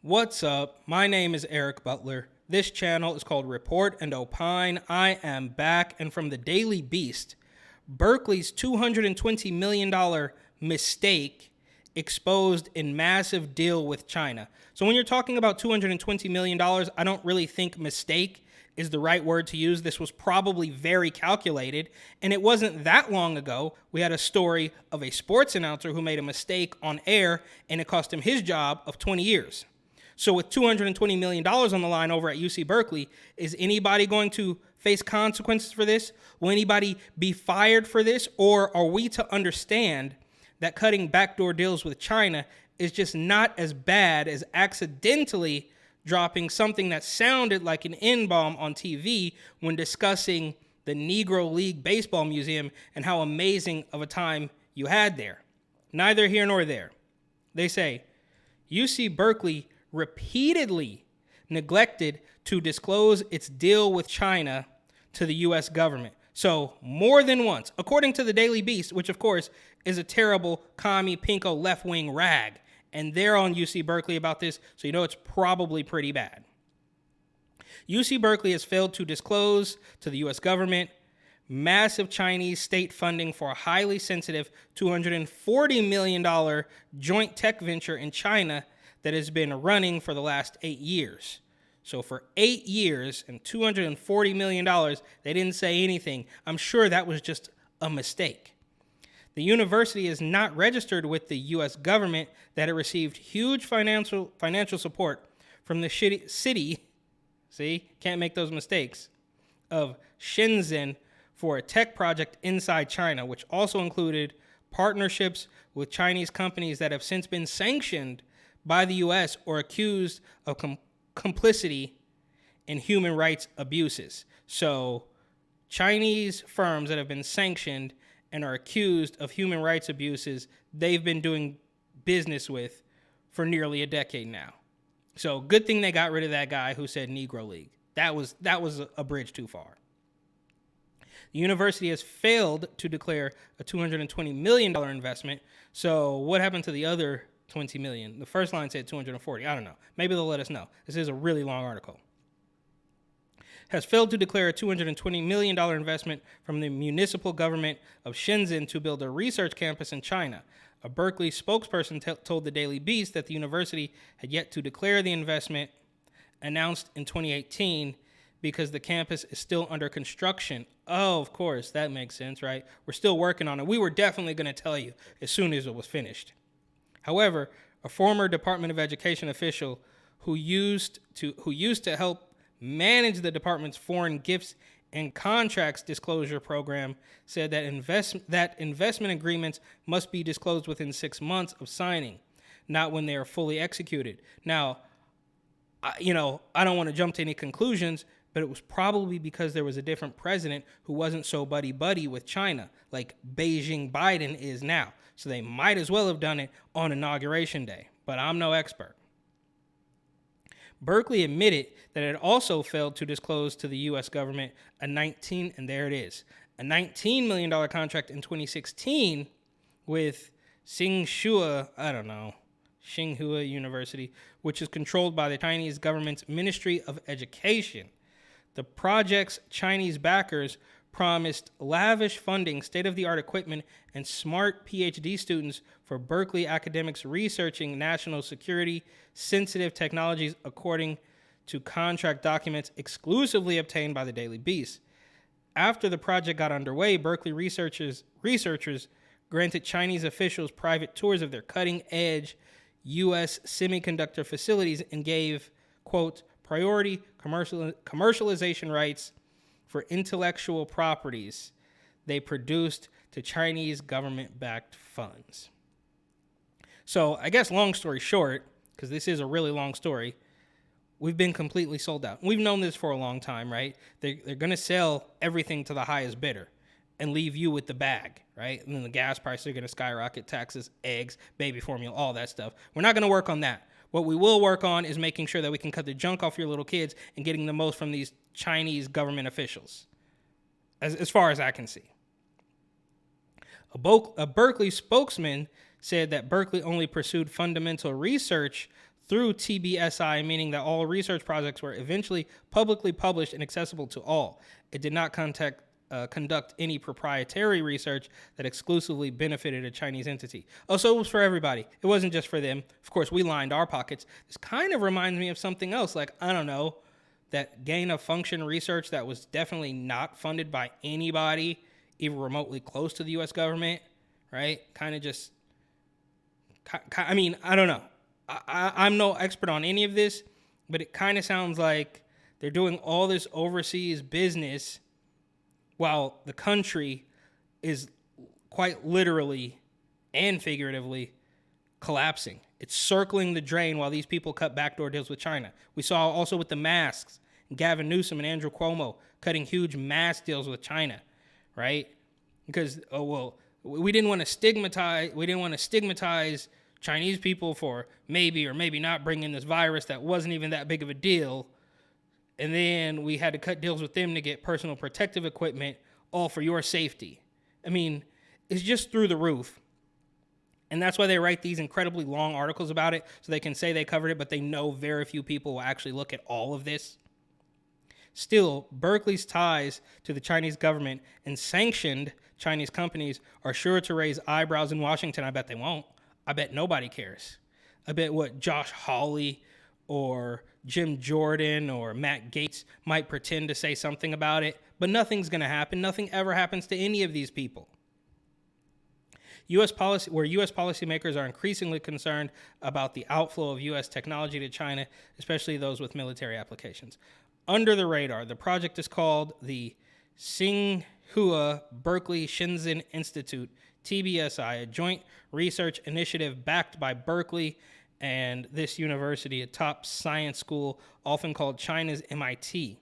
What's up? My name is Eric Butler. This channel is called Report and Opine. I am back, and from the Daily Beast, Berkeley's $220 million mistake exposed in massive deal with China. So when you're talking about $220 million, I don't really think mistake is the right word to use. This was probably very calculated, and it wasn't that long ago. We had a story of a sports announcer who made a mistake on air, and it cost him his job of 20 years. So with $220 million on the line over at UC Berkeley, is anybody going to face consequences for this? Will anybody be fired for this? Or are we to understand that cutting backdoor deals with China is just not as bad as accidentally dropping something that sounded like an N-bomb on TV when discussing the Negro League Baseball Museum and how amazing of a time you had there? Neither here nor there. They say, UC Berkeley repeatedly neglected to disclose its deal with China to the U.S. government. So more than once, according to the Daily Beast, which of course is a terrible commie pinko left-wing rag, and they're on UC Berkeley about this, so you know it's probably pretty bad. UC Berkeley has failed to disclose to the U.S. government massive Chinese state funding for a highly sensitive $240 million joint tech venture in China that has been running for the last 8 years. So for 8 years and $240 million, they didn't say anything. I'm sure that was just a mistake. The university is not registered with the U.S. government that it received huge financial support from the city, see, can't make those mistakes, of Shenzhen for a tech project inside China, which also included partnerships with Chinese companies that have since been sanctioned by the U.S. or accused of complicity in human rights abuses. So Chinese firms that have been sanctioned and are accused of human rights abuses, they've been doing business with for nearly a decade now. So good thing they got rid of that guy who said Negro League. That was a bridge too far. The university has failed to declare a $220 million investment. So what happened to the other $20 million? The first line said 240. I don't know. Maybe they'll let us know. This is a really long article. Has failed to declare a $220 million investment from the municipal government of Shenzhen to build a research campus in China. A Berkeley spokesperson told the Daily Beast that the university had yet to declare the investment announced in 2018 because the campus is still under construction. Oh, of course, that makes sense, right? We're still working on it. We were definitely going to tell you as soon as it was finished. However, a former Department of Education official who used to help manage the department's foreign gifts and contracts disclosure program said that investment agreements must be disclosed within 6 months of signing, not when they are fully executed. Now, I don't want to jump to any conclusions, but it was probably because there was a different president who wasn't so buddy-buddy with China, like Beijing Biden is now. So they might as well have done it on Inauguration Day, but I'm no expert. Berkeley admitted that it also failed to disclose to the U.S. government a $19 million contract in 2016 with Tsinghua University, which is controlled by the Chinese government's Ministry of Education. The project's Chinese backers promised lavish funding, state-of-the-art equipment, and smart PhD students for Berkeley academics researching national security sensitive technologies, according to contract documents exclusively obtained by the Daily Beast. After the project got underway, Berkeley researchers granted Chinese officials private tours of their cutting-edge U.S. semiconductor facilities and gave, quote, priority commercialization rights for intellectual properties they produced to Chinese government-backed funds. So I guess long story short, because this is a really long story, we've been completely sold out. We've known this for a long time, right? They're going to sell everything to the highest bidder and leave you with the bag, right? And then the gas prices are going to skyrocket, taxes, eggs, baby formula, all that stuff. We're not going to work on that. What we will work on is making sure that we can cut the junk off your little kids and getting the most from these Chinese government officials, as far as I can see. A Berkeley spokesman said that Berkeley only pursued fundamental research through TBSI, meaning that all research projects were eventually publicly published and accessible to all. It did not conduct any proprietary research that exclusively benefited a Chinese entity. Oh, so it was for everybody. It wasn't just for them. Of course, we lined our pockets. This kind of reminds me of something else, like, I don't know, that gain-of-function research that was definitely not funded by anybody even remotely close to the U.S. government, right? Kind of just, I mean, I don't know. I'm no expert on any of this, but it kind of sounds like they're doing all this overseas business while the country is quite literally and figuratively collapsing. It's circling the drain while these people cut backdoor deals with China. We saw also with the masks, Gavin Newsom and Andrew Cuomo cutting huge mask deals with China, right? Because, we didn't want to stigmatize Chinese people for maybe or maybe not bringing this virus that wasn't even that big of a deal. And then we had to cut deals with them to get personal protective equipment, all for your safety. I mean, it's just through the roof. And that's why they write these incredibly long articles about it, so they can say they covered it, but they know very few people will actually look at all of this. Still, Berkeley's ties to the Chinese government and sanctioned Chinese companies are sure to raise eyebrows in Washington. I bet they won't. I bet nobody cares. I bet Josh Hawley or Jim Jordan or Matt Gaetz might pretend to say something about it, but nothing's going to happen. Nothing ever happens to any of these people. U.S. policymakers are increasingly concerned about the outflow of U.S. technology to China, especially those with military applications. Under the radar, the project is called the Tsinghua Berkeley Shenzhen Institute, TBSI, a joint research initiative backed by Berkeley and this university, a top science school often called China's MIT.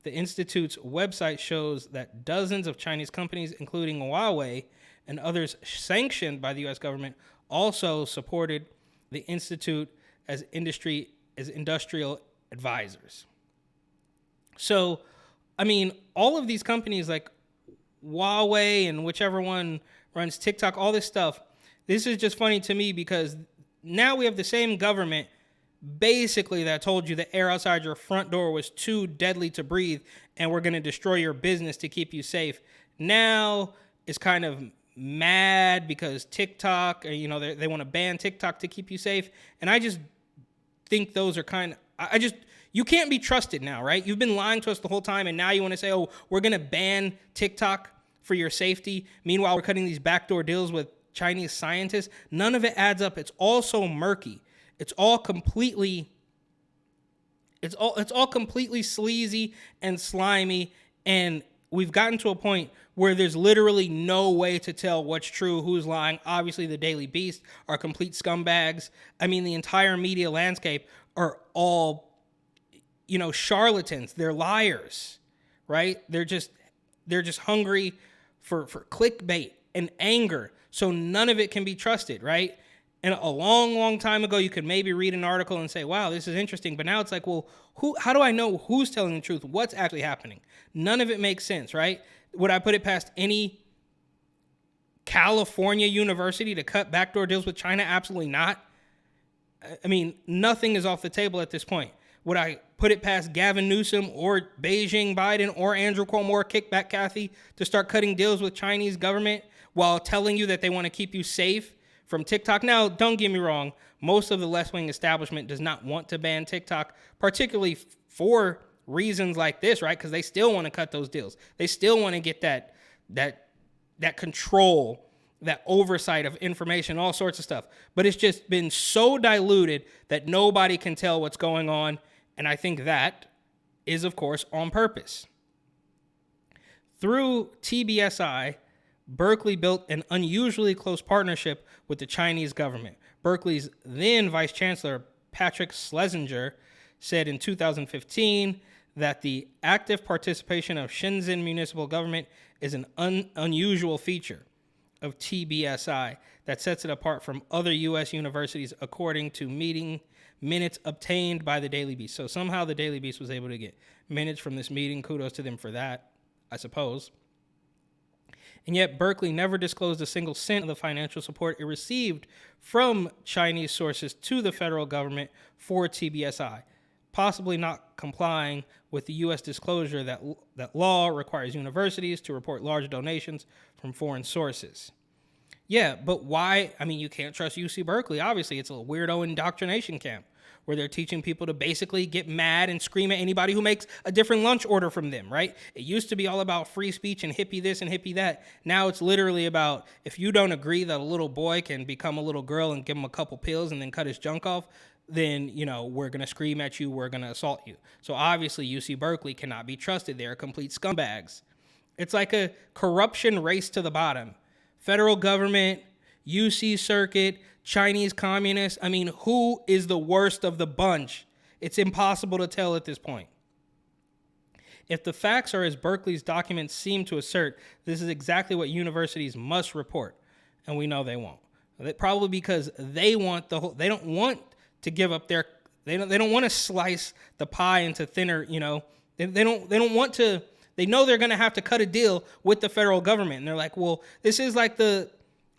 The institute's website shows that dozens of Chinese companies, including Huawei and others sanctioned by the U.S. government, also supported the institute as industrial advisors. So, I mean, all of these companies like Huawei and whichever one runs TikTok, all this stuff, this is just funny to me because now we have the same government basically that told you the air outside your front door was too deadly to breathe and we're going to destroy your business to keep you safe. Now it's kind of mad because TikTok, they want to ban TikTok to keep you safe. And I just think those are you can't be trusted now, right? You've been lying to us the whole time, and now you want to say, oh, we're going to ban TikTok for your safety. Meanwhile, we're cutting these backdoor deals with Chinese scientists. None of it adds up. It's all so murky. It's all completely sleazy and slimy, and we've gotten to a point where there's literally no way to tell what's true, who's lying. Obviously, the Daily Beast are complete scumbags. I mean, the entire media landscape are all charlatans. They're liars, right? They're just hungry for clickbait and anger. So none of it can be trusted, right? And a long, long time ago, you could maybe read an article and say, wow, this is interesting. But now it's like, well, how do I know who's telling the truth? What's actually happening? None of it makes sense, right? Would I put it past any California university to cut backdoor deals with China? Absolutely not. I mean, nothing is off the table at this point. Would I put it past Gavin Newsom or Beijing Biden or Andrew Cuomo or Kickback Kathy to start cutting deals with Chinese government while telling you that they want to keep you safe from TikTok? Now, don't get me wrong. Most of the left-wing establishment does not want to ban TikTok, particularly for reasons like this, right? Because they still want to cut those deals. They still want to get that control, that oversight of information, all sorts of stuff. But it's just been so diluted that nobody can tell what's going on. And I think that is, of course, on purpose. Through TBSI, Berkeley built an unusually close partnership with the Chinese government. Berkeley's then Vice Chancellor, Patrick Schlesinger, said in 2015 that the active participation of Shenzhen municipal government is an unusual feature of TBSI that sets it apart from other U.S. universities, according to meeting minutes obtained by the Daily Beast. So somehow the Daily Beast was able to get minutes from this meeting. Kudos to them for that, I suppose. And yet Berkeley never disclosed a single cent of the financial support it received from Chinese sources to the federal government for TBSI, possibly not complying with the U.S. disclosure that law requires universities to report large donations from foreign sources. Yeah, but why? I mean, you can't trust UC Berkeley. Obviously, it's a weirdo indoctrination camp where they're teaching people to basically get mad and scream at anybody who makes a different lunch order from them, right? It used to be all about free speech and hippie this and hippie that. Now it's literally about if you don't agree that a little boy can become a little girl and give him a couple pills and then cut his junk off, then, we're going to scream at you, we're going to assault you. So obviously UC Berkeley cannot be trusted. They're complete scumbags. It's like a corruption race to the bottom. Federal government, UC circuit, Chinese communists. I mean, who is the worst of the bunch? It's impossible to tell at this point. If the facts are as Berkeley's documents seem to assert, this is exactly what universities must report, and we know they won't. Probably because they want they don't want to give up they don't want to slice the pie into thinner, they don't want to. They know they're going to have to cut a deal with the federal government. And they're like, well, this is like the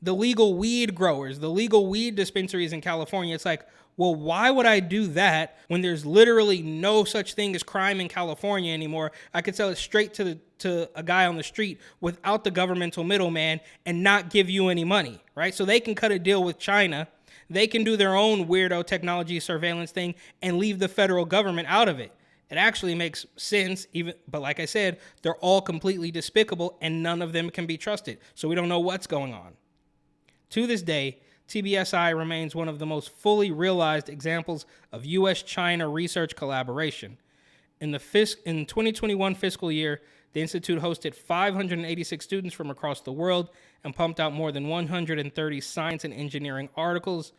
legal weed growers, the legal weed dispensaries in California. It's like, well, why would I do that when there's literally no such thing as crime in California anymore? I could sell it straight to a guy on the street without the governmental middleman and not give you any money, right? So they can cut a deal with China. They can do their own weirdo technology surveillance thing and leave the federal government out of it. It actually makes sense, but like I said, they're all completely despicable and none of them can be trusted. So we don't know what's going on. To this day, TBSI remains one of the most fully realized examples of U.S.-China research collaboration. In the 2021 fiscal year, the institute hosted 586 students from across the world and pumped out more than 130 science and engineering articles.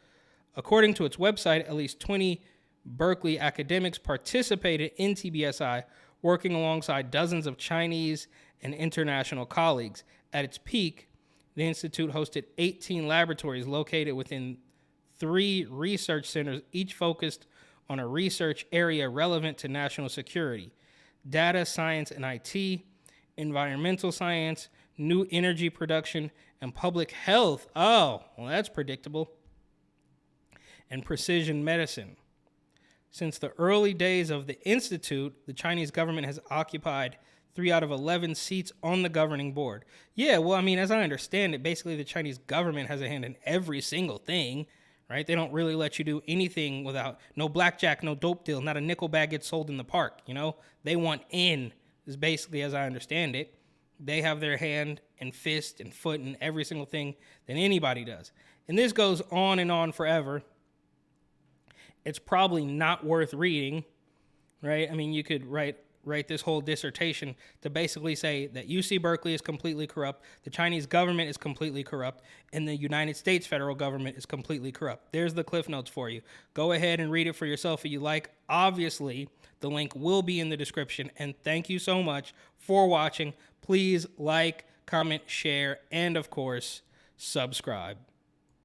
According to its website, at least 20 Berkeley academics participated in TBSI, working alongside dozens of Chinese and international colleagues. At its peak, the institute hosted 18 laboratories located within 3 research centers, each focused on a research area relevant to national security: data science and IT, environmental science, new energy production, and public health. Oh, well, that's predictable. And precision medicine. Since the early days of the institute, the Chinese government has occupied 3 out of 11 seats on the governing board. Yeah, well, I mean, as I understand it, basically the Chinese government has a hand in every single thing, right? They don't really let you do anything without no blackjack, no dope deal, not a nickel bag gets sold in the park, They want in, is basically as I understand it. They have their hand and fist and foot in every single thing that anybody does. And this goes on and on forever. It's probably not worth reading, right? I mean, you could write this whole dissertation to basically say that UC Berkeley is completely corrupt, the Chinese government is completely corrupt, and the United States federal government is completely corrupt. There's the cliff notes for you. Go ahead and read it for yourself if you like. Obviously, the link will be in the description, and thank you so much for watching. Please like, comment, share, and of course, subscribe.